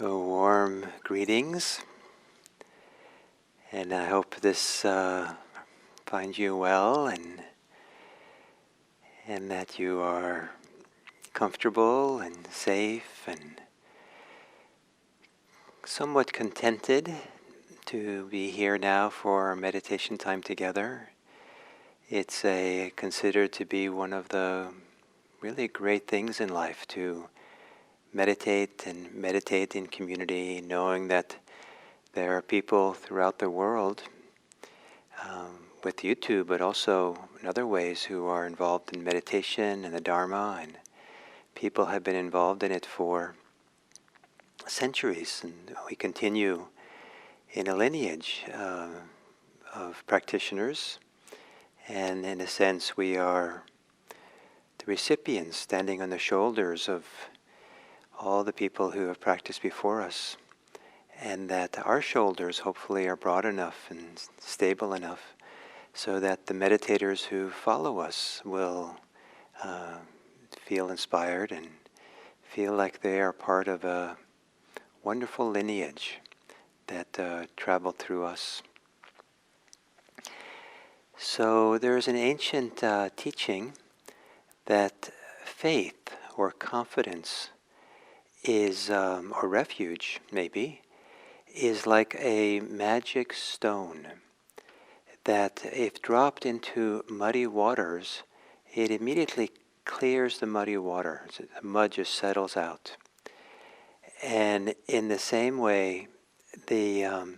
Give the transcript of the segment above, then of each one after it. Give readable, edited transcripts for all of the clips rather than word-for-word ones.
So warm greetings, and I hope this finds you well and that you are comfortable and safe and somewhat contented to be here now for our meditation time together. It's considered to be one of the really great things in life to meditate and meditate in community, knowing that there are people throughout the world with YouTube, but also in other ways who are involved in meditation and the Dharma, and people have been involved in it for centuries, and we continue in a lineage of practitioners, and in a sense we are the recipients standing on the shoulders of all the people who have practiced before us, and that our shoulders hopefully are broad enough and stable enough so that the meditators who follow us will feel inspired and feel like they are part of a wonderful lineage that traveled through us. So there's an ancient teaching that faith or confidence is, or refuge maybe, is like a magic stone that if dropped into muddy waters, it immediately clears the muddy water. So the mud just settles out. And in the same way, the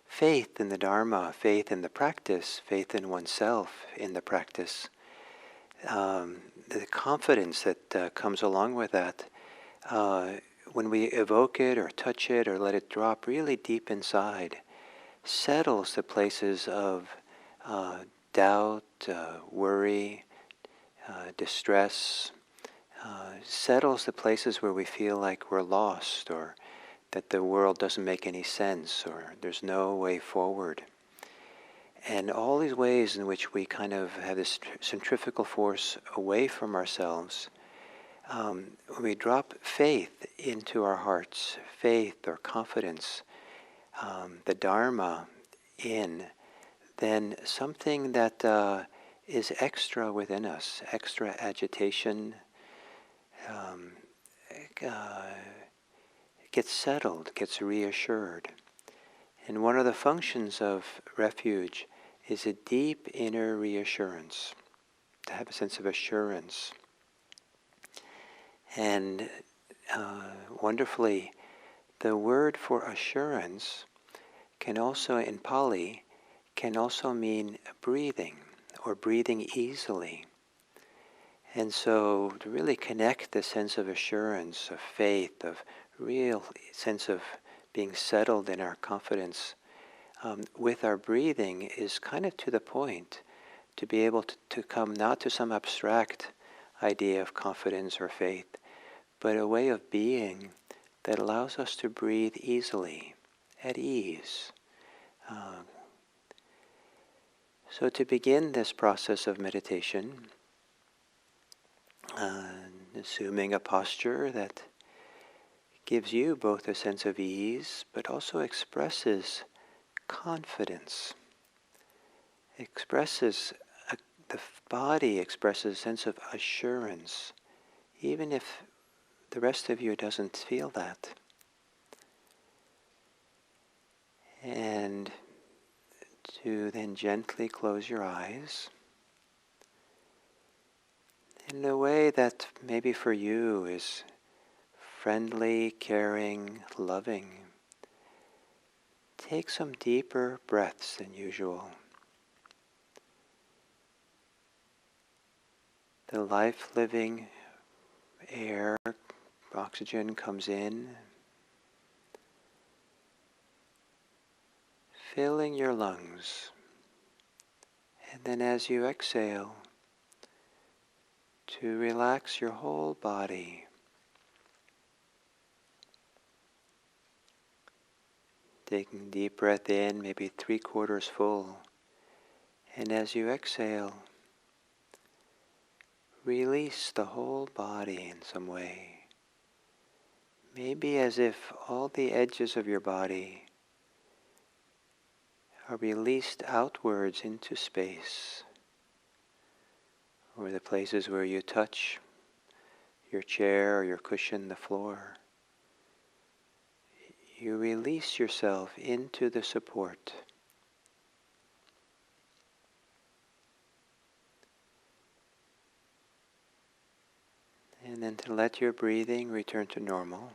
faith in the Dharma, faith in the practice, faith in oneself in the practice, the confidence that comes along with that, when we evoke it or touch it or let it drop really deep inside, settles the places of doubt, worry, distress, settles the places where we feel like we're lost or that the world doesn't make any sense or there's no way forward. And all these ways in which we kind of have this centrifugal force away from ourselves, when we drop faith into our hearts, faith or confidence, the Dharma in, then something that is extra within us, extra agitation, gets settled, gets reassured. And one of the functions of refuge is a deep inner reassurance, to have a sense of assurance. And wonderfully, the word for assurance can also, in Pali, can also mean breathing or breathing easily. And so to really connect the sense of assurance, of faith, of real sense of being settled in our confidence with our breathing is kind of to the point, to be able to come not to some abstract idea of confidence or faith, but a way of being that allows us to breathe easily, at ease. So to begin this process of meditation, assuming a posture that gives you both a sense of ease, but also expresses confidence, the body expresses a sense of assurance, even if the rest of you doesn't feel that. And to then gently close your eyes in a way that maybe for you is friendly, caring, loving. Take some deeper breaths than usual. The life-living air, oxygen comes in, filling your lungs. And then as you exhale, to relax your whole body. Taking a deep breath in, maybe 3/4 full. And as you exhale, release the whole body in some way. maybe as if all the edges of your body are released outwards into space, or the places where you touch your chair or your cushion, the floor. You release yourself into the support. And then to let your breathing return to normal.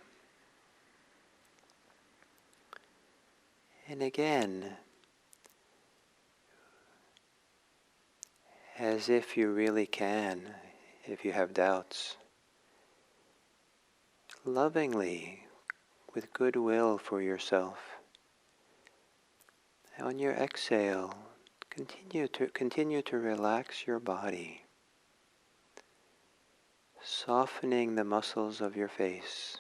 And again, as if you really can, if you have doubts, lovingly, with goodwill for yourself, on your exhale, continue to relax your body, softening the muscles of your face,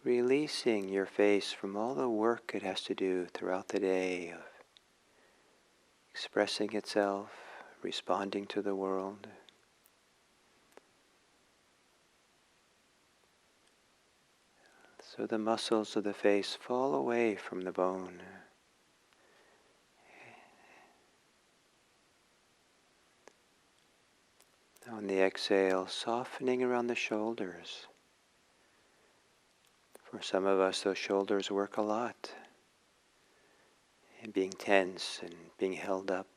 releasing your face from all the work it has to do throughout the day of expressing itself, responding to the world. So the muscles of the face fall away from the bone. On the exhale, softening around the shoulders. For some of us, those shoulders work a lot, and being tense and being held up.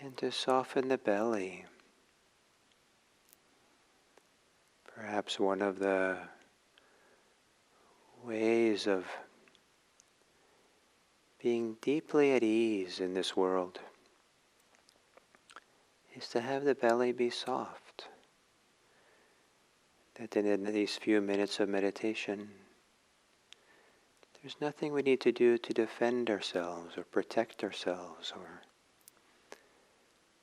And to soften the belly. Perhaps one of the ways of being deeply at ease in this world is to have the belly be soft. That in these few minutes of meditation, there's nothing we need to do to defend ourselves or protect ourselves or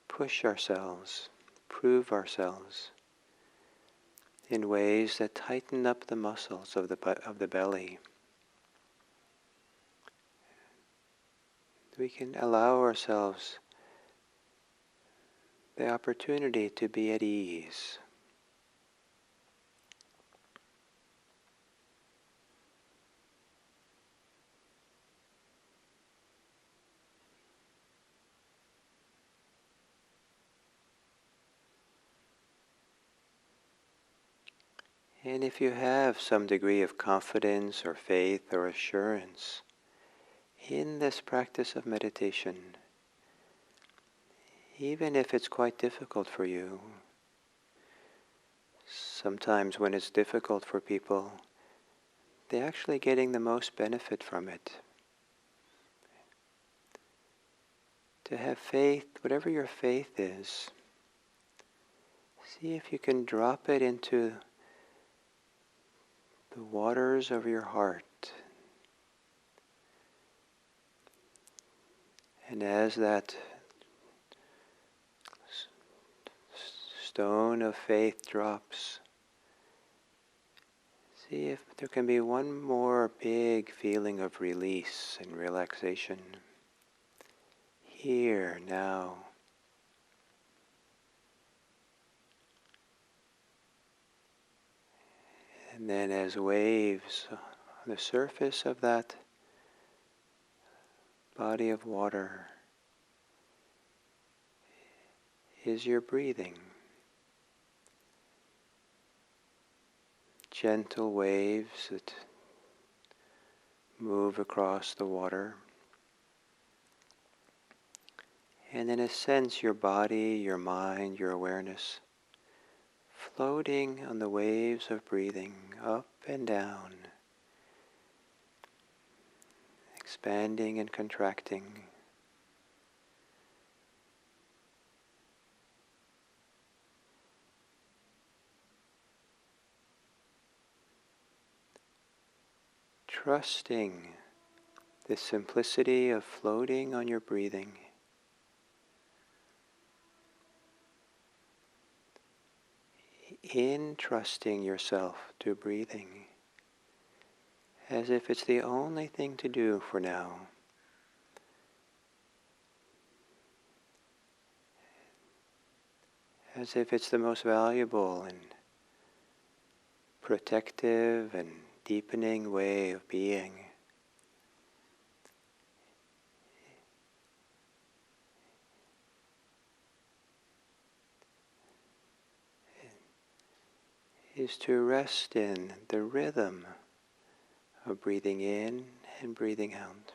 push ourselves, prove ourselves in ways that tighten up the muscles of the belly. We can allow ourselves the opportunity to be at ease. And if you have some degree of confidence or faith or assurance in this practice of meditation, even if it's quite difficult for you, sometimes when it's difficult for people, they're actually getting the most benefit from it. To have faith, whatever your faith is, see if you can drop it into the waters of your heart. And as that stone of faith drops, see if there can be one more big feeling of release and relaxation. Here, now. And then as waves on the surface of that body of water is your breathing. Gentle waves that move across the water. And in a sense, your body, your mind, your awareness floating on the waves of breathing up and down, expanding and contracting. Trusting the simplicity of floating on your breathing. In trusting yourself to breathing as if it's the only thing to do for now. As if it's the most valuable and protective and deepening way of being. Is to rest in the rhythm of breathing in and breathing out.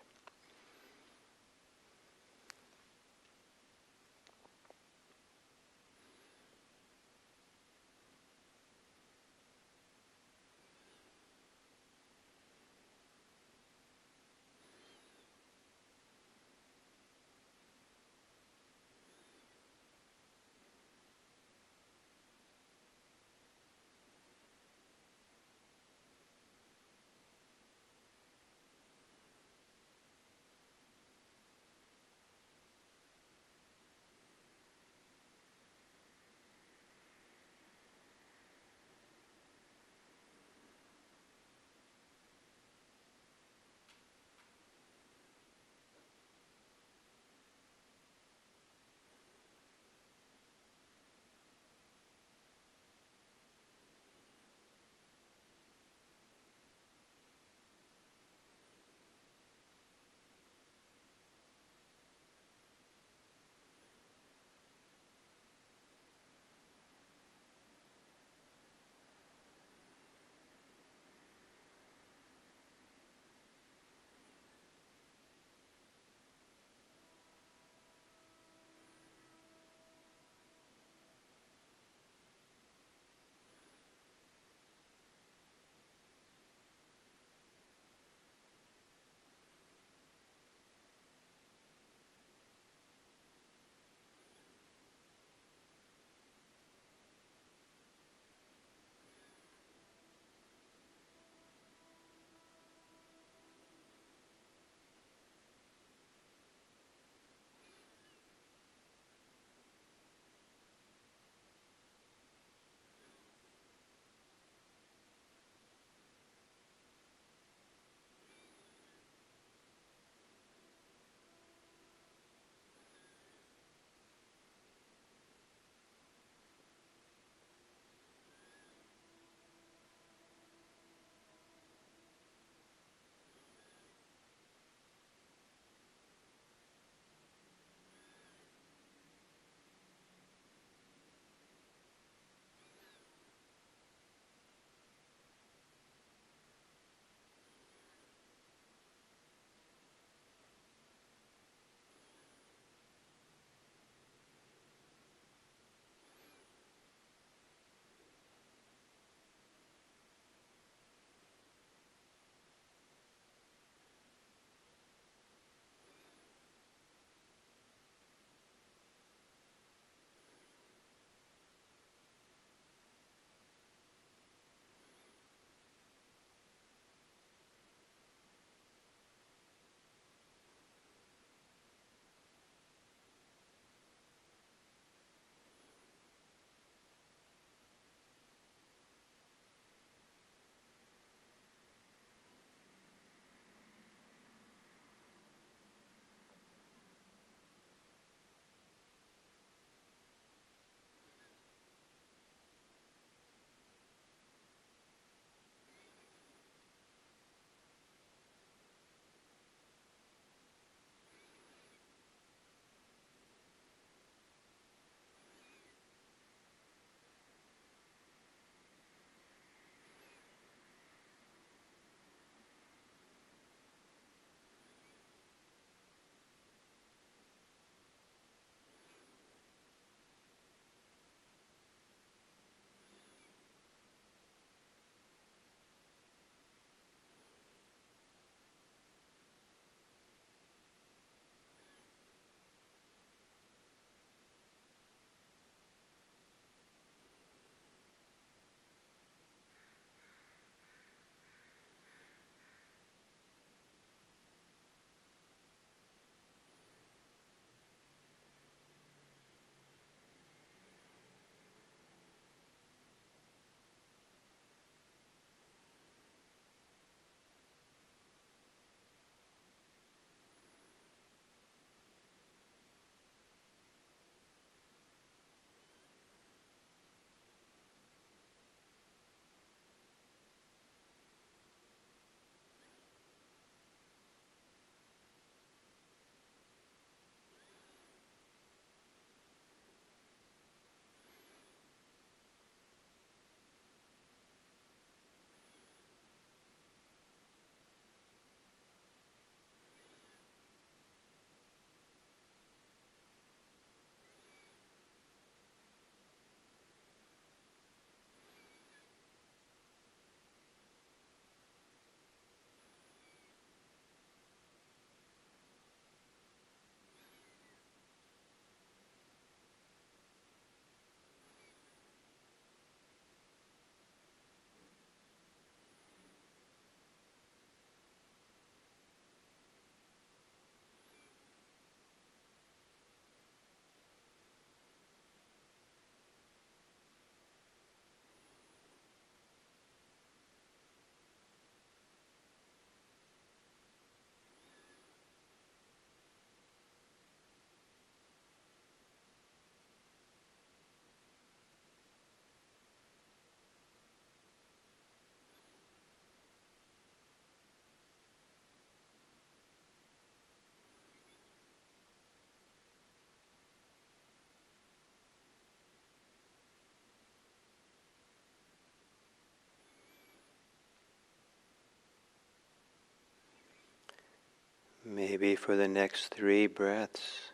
Maybe for the next 3 breaths,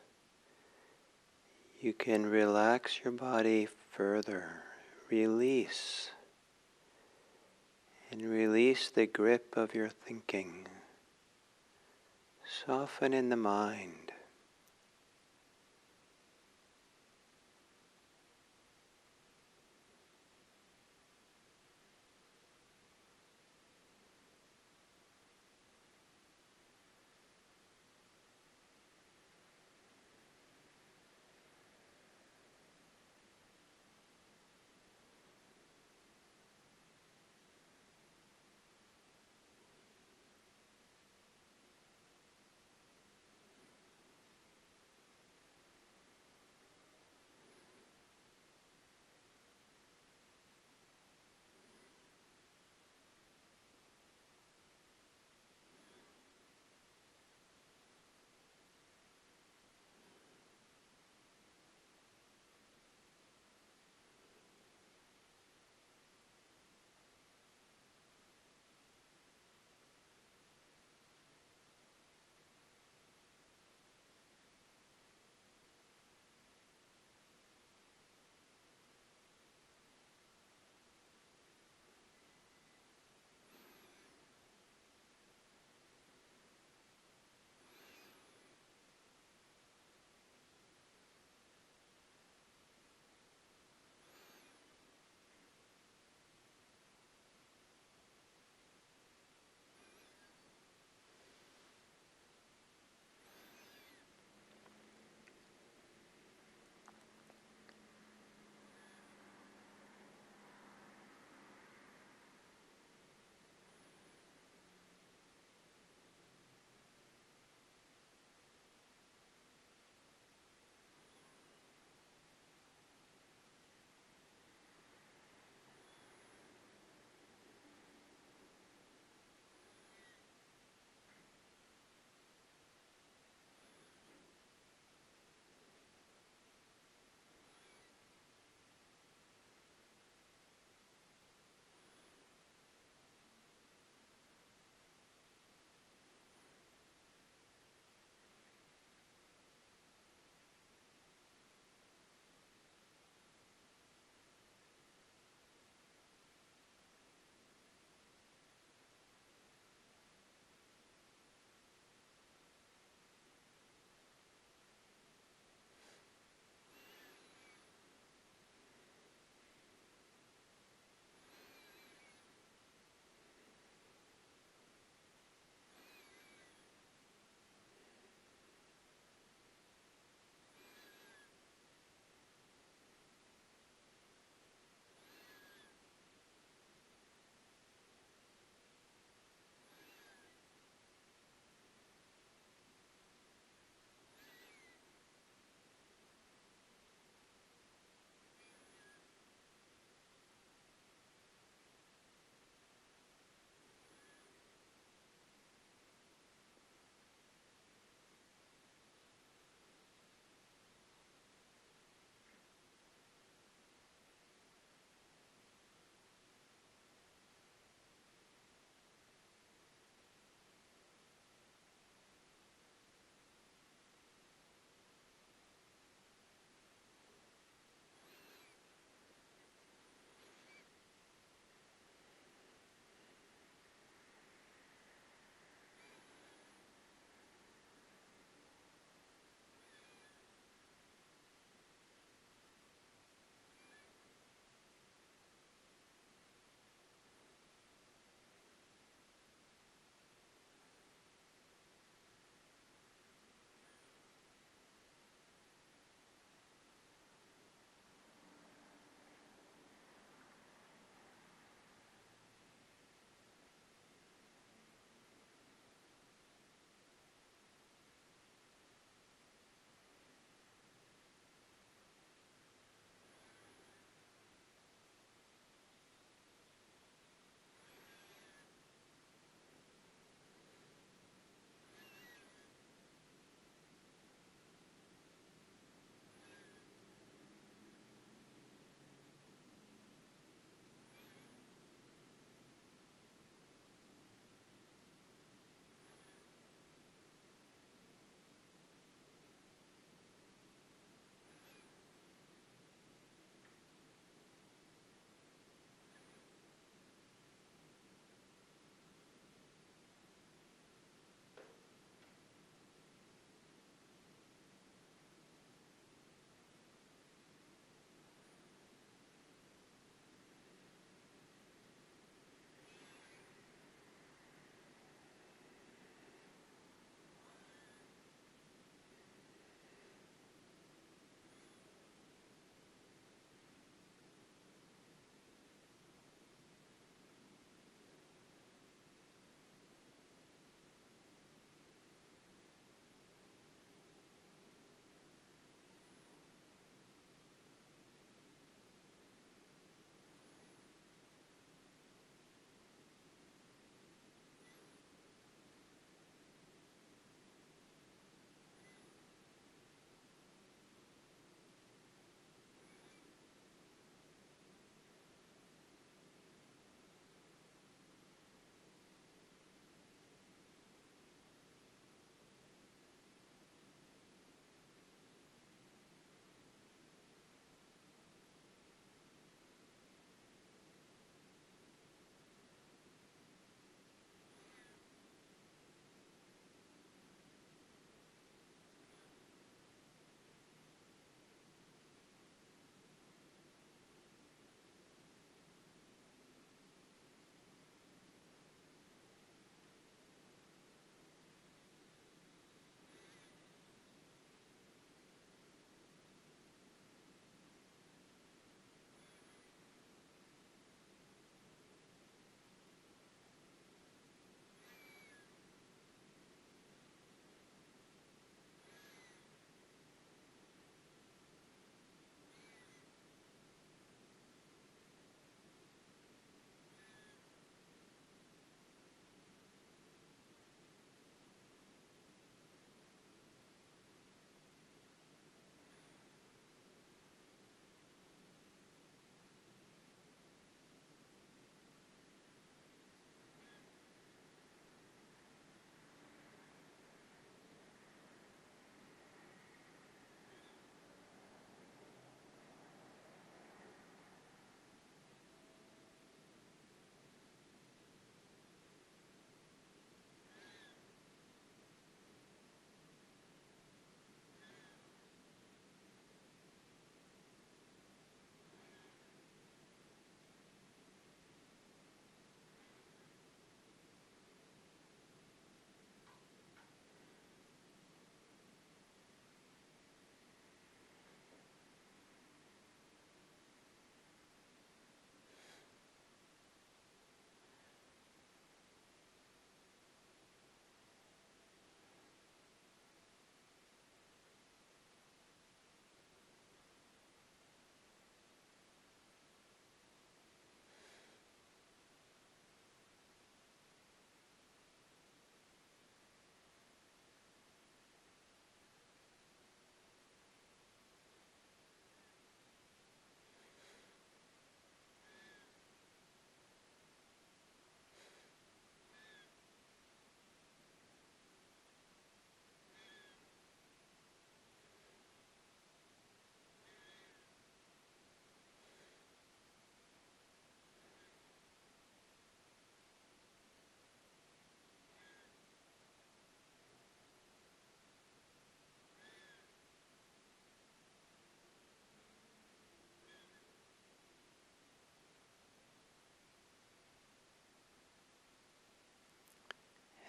you can relax your body further, release, and release the grip of your thinking. Soften in the mind.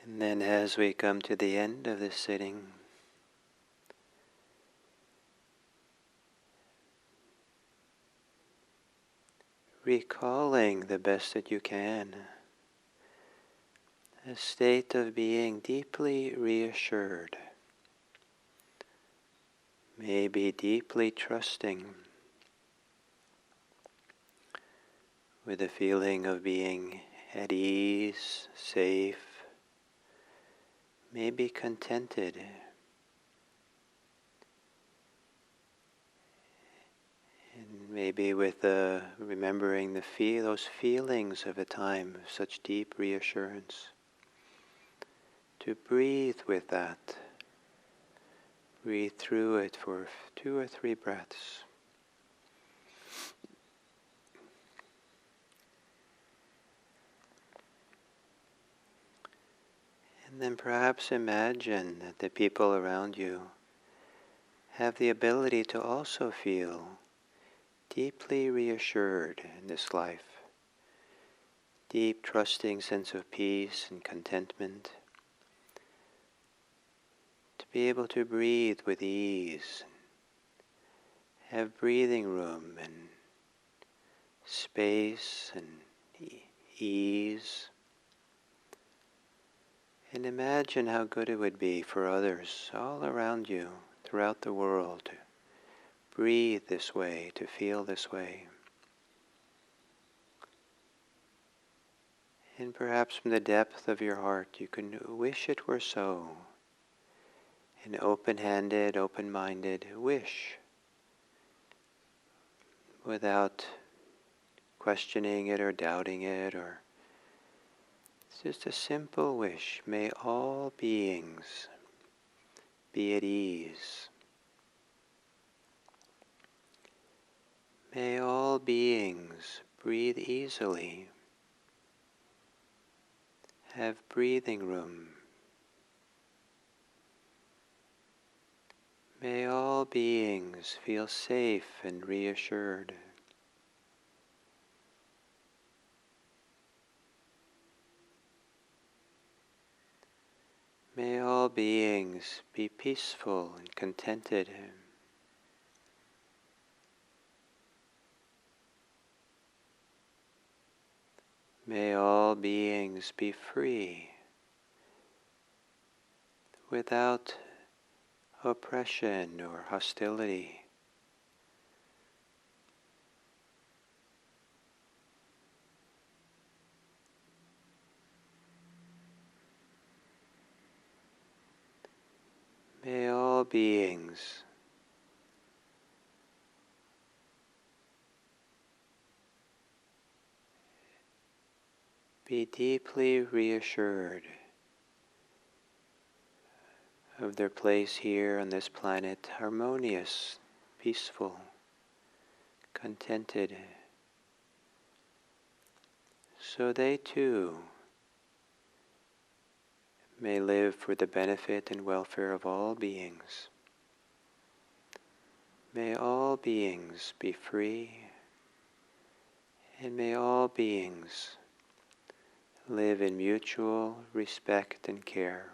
And then as we come to the end of this sitting, recalling the best that you can a state of being deeply reassured, maybe deeply trusting, with a feeling of being at ease, safe, maybe contented, and maybe with remembering those feelings of a time of such deep reassurance. To breathe with that, breathe through it for 2 or 3 breaths. And then perhaps imagine that the people around you have the ability to also feel deeply reassured in this life. Deep, trusting sense of peace and contentment. To be able to breathe with ease. Have breathing room and space and ease. And imagine how good it would be for others all around you, throughout the world, to breathe this way, to feel this way. And perhaps from the depth of your heart you can wish it were so. An open-handed, open-minded wish, without questioning it or doubting it, or it's just a simple wish. May all beings be at ease. May all beings breathe easily, have breathing room. May all beings feel safe and reassured. May all beings be peaceful and contented. May all beings be free, without oppression or hostility. May all beings be deeply reassured of their place here on this planet, harmonious, peaceful, contented, so they too may live for the benefit and welfare of all beings. May all beings be free, and may all beings live in mutual respect and care.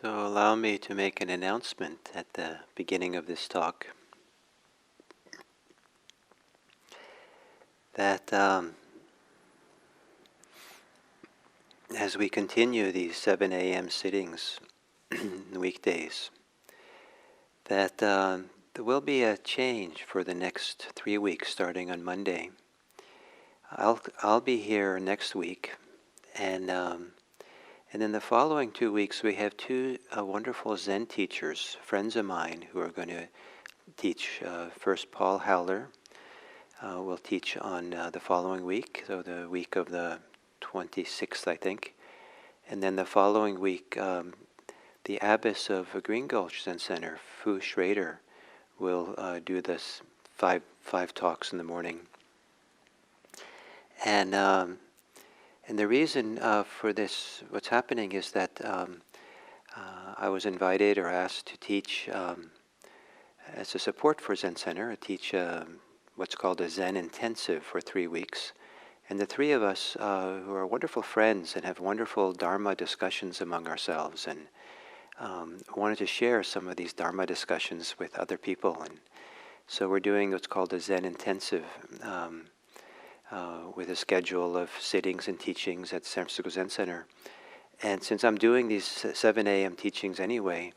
So allow me to make an announcement at the beginning of this talk that as we continue these 7 a.m. sittings weekdays, that there will be a change for the next 3 weeks starting on Monday. I'll be here next week, and then the following 2 weeks we have two wonderful Zen teachers, friends of mine, who are going to teach. First, Paul Howler will teach on the following week, so the week of the 26th, I think. And then the following week, the abbess of Green Gulch Zen Center, Fu Schrader, will do this five talks in the morning. And the reason for this, what's happening, is that I was invited or asked to teach as a support for Zen Center. I teach what's called a Zen intensive for 3 weeks. And the three of us who are wonderful friends and have wonderful Dharma discussions among ourselves, and wanted to share some of these Dharma discussions with other people. And so we're doing what's called a Zen intensive with a schedule of sittings and teachings at San Francisco Zen Center. And since I'm doing these 7 a.m. teachings anyway,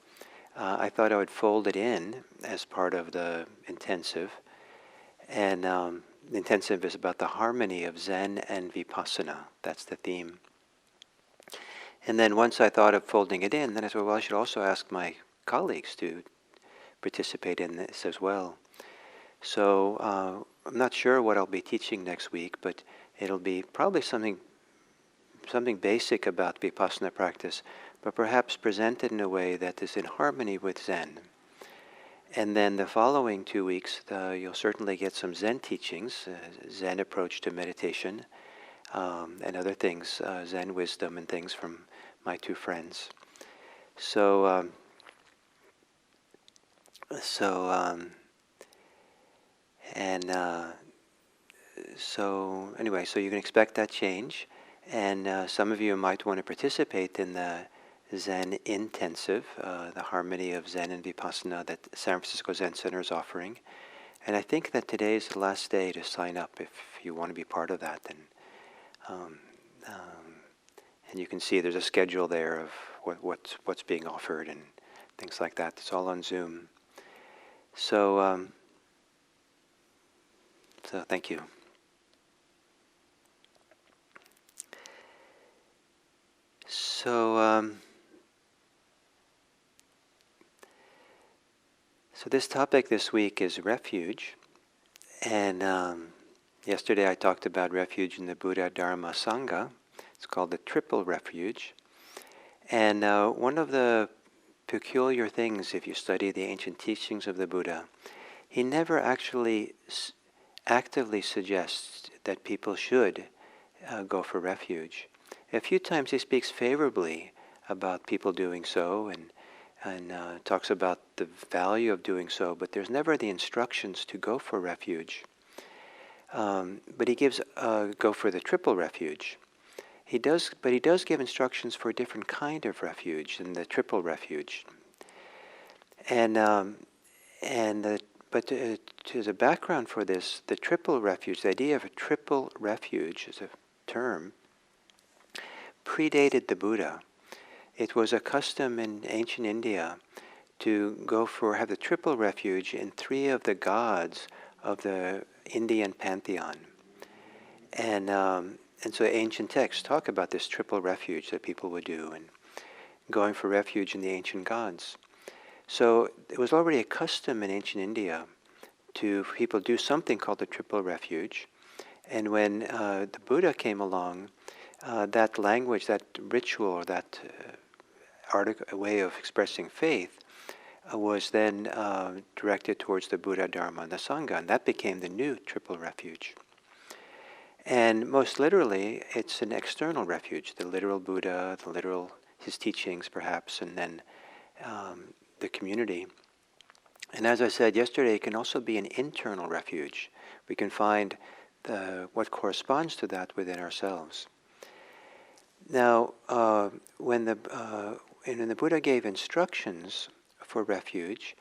I thought I would fold it in as part of the intensive. And the intensive is about the harmony of Zen and Vipassana. That's the theme. And then once I thought of folding it in, then I said, well, I should also ask my colleagues to participate in this as well. So I'm not sure what I'll be teaching next week, but it'll be probably something basic about Vipassana practice, but perhaps presented in a way that is in harmony with Zen. And then the following 2 weeks, you'll certainly get some Zen teachings, Zen approach to meditation, and other things, Zen wisdom and things from my two friends. So anyway, so you can expect that change, and some of you might want to participate in the Zen intensive, the harmony of Zen and Vipassana that San Francisco Zen Center is offering. And I think that today is the last day to sign up if you want to be part of that. And you can see there's a schedule there of what's being offered and things like that. It's all on Zoom. So thank you. So this topic this week is refuge. And yesterday I talked about refuge in the Buddha, Dharma, Sangha. It's called the triple refuge. And one of the peculiar things, if you study the ancient teachings of the Buddha, he never actually actively suggests that people should go for refuge. A few times he speaks favorably about people doing so and talks about the value of doing so, but there's never the instructions to go for refuge. But he gives go for the triple refuge. He does give instructions for a different kind of refuge than the triple refuge. But to the background for this, the triple refuge, the idea of a triple refuge as a term, predated the Buddha. It was a custom in ancient India to have the triple refuge in 3 of the gods of the Indian pantheon. And so ancient texts talk about this triple refuge that people would do and going for refuge in the ancient gods. So it was already a custom in ancient India to people do something called the triple refuge. And when the Buddha came along, that language, that ritual, or that way of expressing faith was then directed towards the Buddha, Dharma, and the Sangha, and that became the new triple refuge. And most literally, it's an external refuge, the literal Buddha, his teachings perhaps, and then the community. And as I said yesterday, it can also be an internal refuge. We can find what corresponds to that within ourselves. Now, when when the Buddha gave instructions for refuge,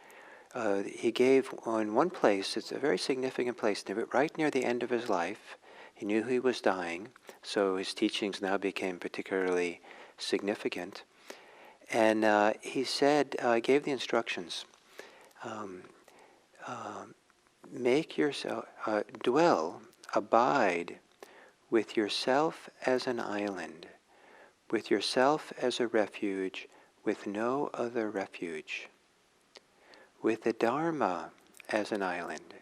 he gave on one place, it's a very significant place, right near the end of his life. He knew he was dying, so his teachings now became particularly significant. And he said, gave the instructions, make yourself, dwell, abide with yourself as an island, with yourself as a refuge, with no other refuge. With the Dharma as an island,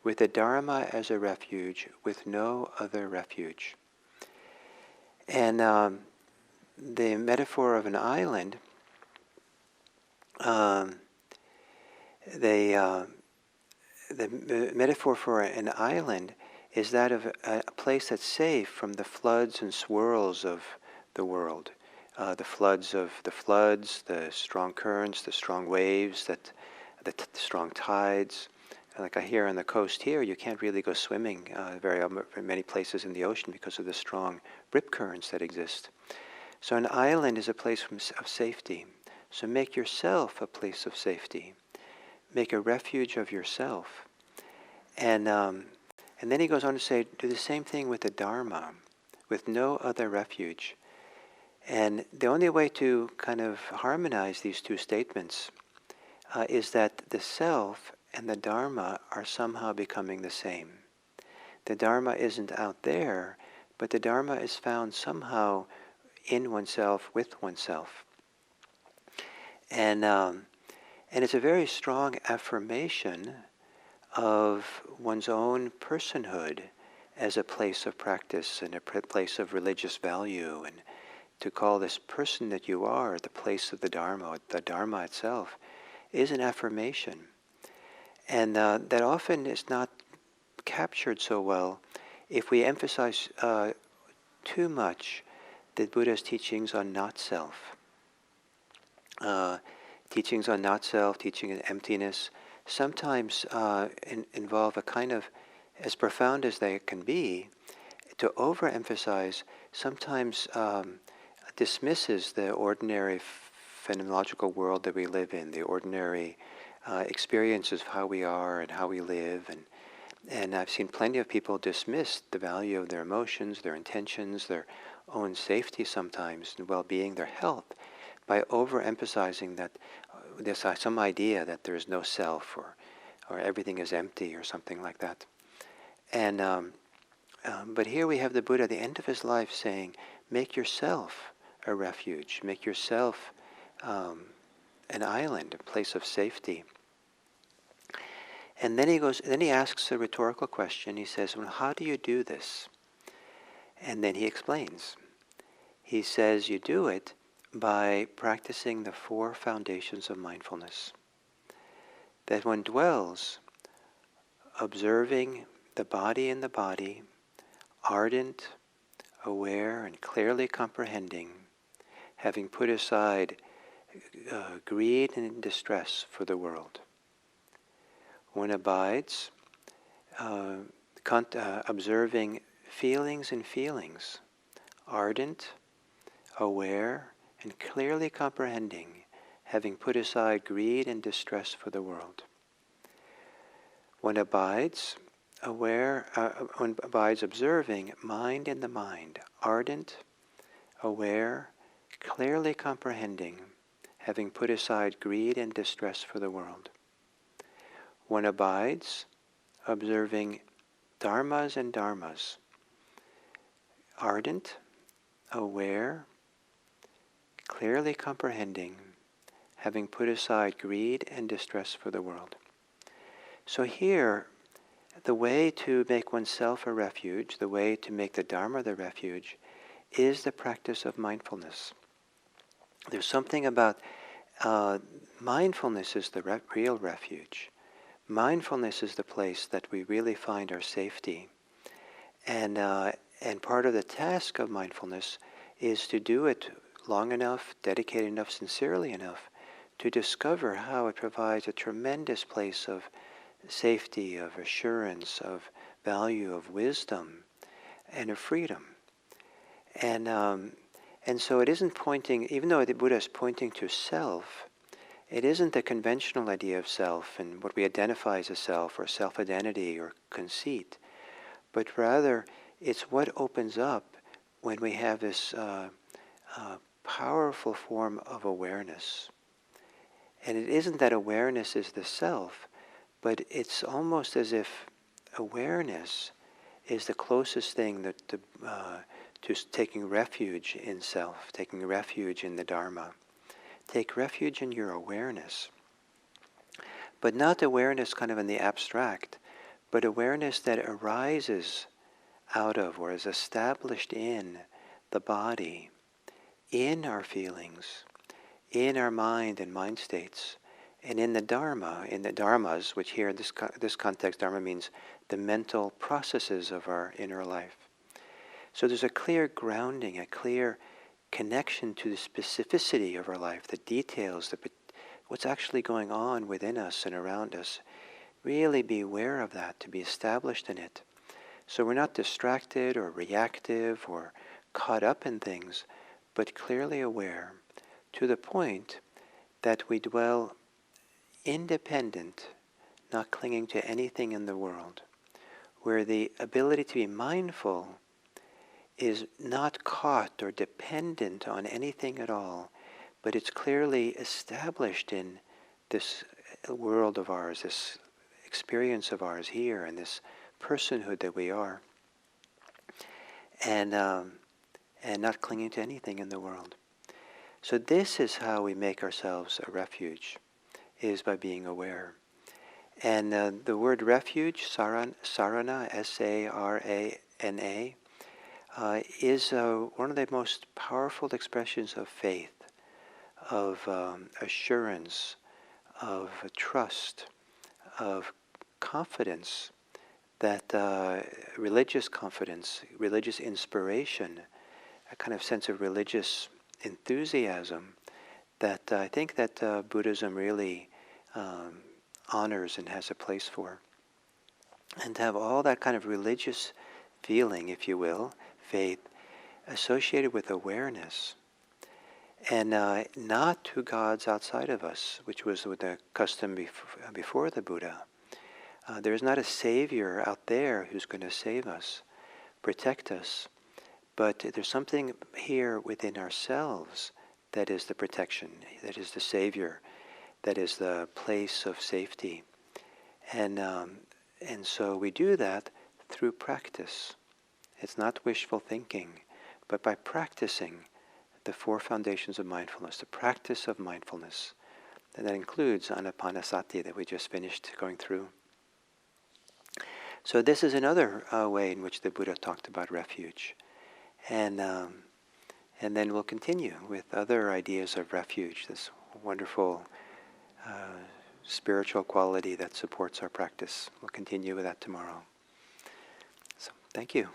with the Dharma as a refuge, with no other refuge. And the metaphor of an island, the metaphor for an island is that of a place that's safe from the floods and swirls of the world. The floods, the strong currents, the strong waves, the strong tides. Like I hear on the coast here, you can't really go swimming very many places in the ocean because of the strong rip currents that exist. So an island is a place of safety. So make yourself a place of safety. Make a refuge of yourself. And then he goes on to say, do the same thing with the Dharma, with no other refuge. And the only way to kind of harmonize these two statements is that the self and the Dharma are somehow becoming the same. The Dharma isn't out there, but the Dharma is found somehow in oneself, with oneself. And it's a very strong affirmation of one's own personhood as a place of practice and a place of religious value, and to call this person that you are the place of the Dharma itself, is an affirmation. And that often is not captured so well if we emphasize too much the Buddha's teachings on not self. Teachings on not self, teaching on emptiness, sometimes involve a kind of, as profound as they can be, to overemphasize sometimes dismisses the ordinary phenomenological world that we live in, the ordinary experiences of how we are and how we live. And I've seen plenty of people dismiss the value of their emotions, their intentions, their own safety sometimes, and well-being, their health, by overemphasizing that there's some idea that there is no self, or everything is empty, or something like that. And but here we have the Buddha at the end of his life saying, make yourself a refuge, make yourself an island, a place of safety. And then he asks a rhetorical question. He says, well, how do you do this? And then he explains. He says you do it by practicing the 4 foundations of mindfulness. That one dwells, observing the body in the body, ardent, aware, and clearly comprehending, having put aside greed and distress for the world. One abides, observing feelings and feelings, ardent, aware, and clearly comprehending, having put aside greed and distress for the world. One abides, observing mind in the mind, ardent, aware, clearly comprehending, having put aside greed and distress for the world. One abides, observing dharmas and dharmas, ardent, aware, clearly comprehending, having put aside greed and distress for the world. So here, the way to make oneself a refuge, the way to make the Dharma the refuge, is the practice of mindfulness. There's something about mindfulness is the real refuge. Mindfulness is the place that we really find our safety. And part of the task of mindfulness is to do it long enough, dedicated enough, sincerely enough, to discover how it provides a tremendous place of safety, of assurance, of value, of wisdom, and of freedom. And And so it isn't pointing, even though the Buddha is pointing to self, it isn't the conventional idea of self and what we identify as a self or self-identity or conceit, but rather it's what opens up when we have this powerful form of awareness. And it isn't that awareness is the self, but it's almost as if awareness is the closest thing that to taking refuge in self, taking refuge in the Dharma. Take refuge in your awareness. But not awareness kind of in the abstract, but awareness that arises out of or is established in the body, in our feelings, in our mind and mind states, and in the Dharma, in the Dharmas, which here in this context, Dharma means the mental processes of our inner life. So there's a clear grounding, a clear connection to the specificity of our life, the details, what's actually going on within us and around us. Really be aware of that, to be established in it. So we're not distracted or reactive or caught up in things, but clearly aware to the point that we dwell independent, not clinging to anything in the world, where the ability to be mindful is not caught or dependent on anything at all, but it's clearly established in this world of ours, this experience of ours here, and this personhood that we are, and not clinging to anything in the world. So this is how we make ourselves a refuge, is by being aware. And the word refuge, sarana, S-A-R-A-N-A, is one of the most powerful expressions of faith, of assurance, of trust, of confidence, that religious confidence, religious inspiration, a kind of sense of religious enthusiasm that I think that Buddhism really honors and has a place for. And to have all that kind of religious feeling, if you will, faith, associated with awareness, and not to gods outside of us, which was the custom before the Buddha. There's not a savior out there who's going to save us, protect us, but there's something here within ourselves that is the protection, that is the savior, that is the place of safety. And so we do that through practice. It's not wishful thinking, but by practicing the four foundations of mindfulness, the practice of mindfulness. And that includes anapanasati that we just finished going through. So this is another way in which the Buddha talked about refuge. And then we'll continue with other ideas of refuge, this wonderful spiritual quality that supports our practice. We'll continue with that tomorrow. So thank you.